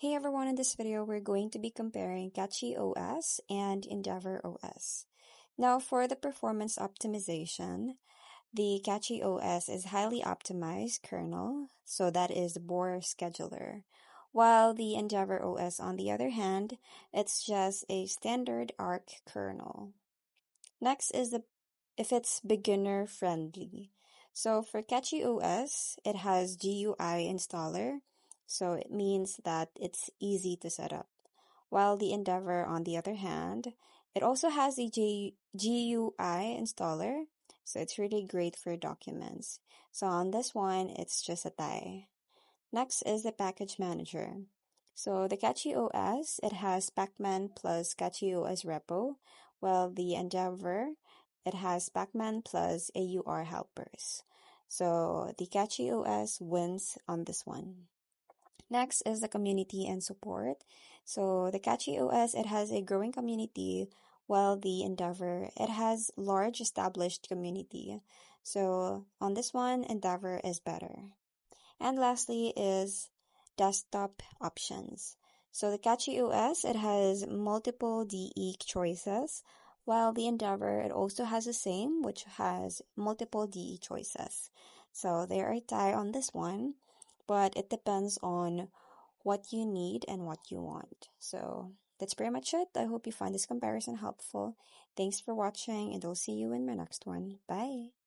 Hey everyone, in this video we're going to be comparing CachyOS and EndeavourOS. Now for the performance optimization, the CachyOS is highly optimized kernel, so that is Bohr scheduler, while the EndeavourOS on the other hand, it's just a standard Arc kernel. Next is if it's beginner friendly. So for CachyOS, it has GUI installer, so it means that it's easy to set up. While the Endeavor, on the other hand, it also has a GUI installer, so it's really great for documents. So on this one, it's just a tie. Next is the package manager. So the CachyOS, it has Pacman plus CachyOS repo, while the Endeavor, it has Pacman plus AUR helpers. So the CachyOS wins on this one. Next is the community and support. So the CachyOS, it has a growing community, while the Endeavor, it has large established community. So on this one, Endeavor is better. And lastly is desktop options. So the CachyOS, it has multiple DE choices, while the Endeavor, it also has the same, which has multiple DE choices. So they are a tie on this one, but it depends on what you need and what you want. So that's pretty much it. I hope you find this comparison helpful. Thanks for watching, and I'll see you in my next one. Bye!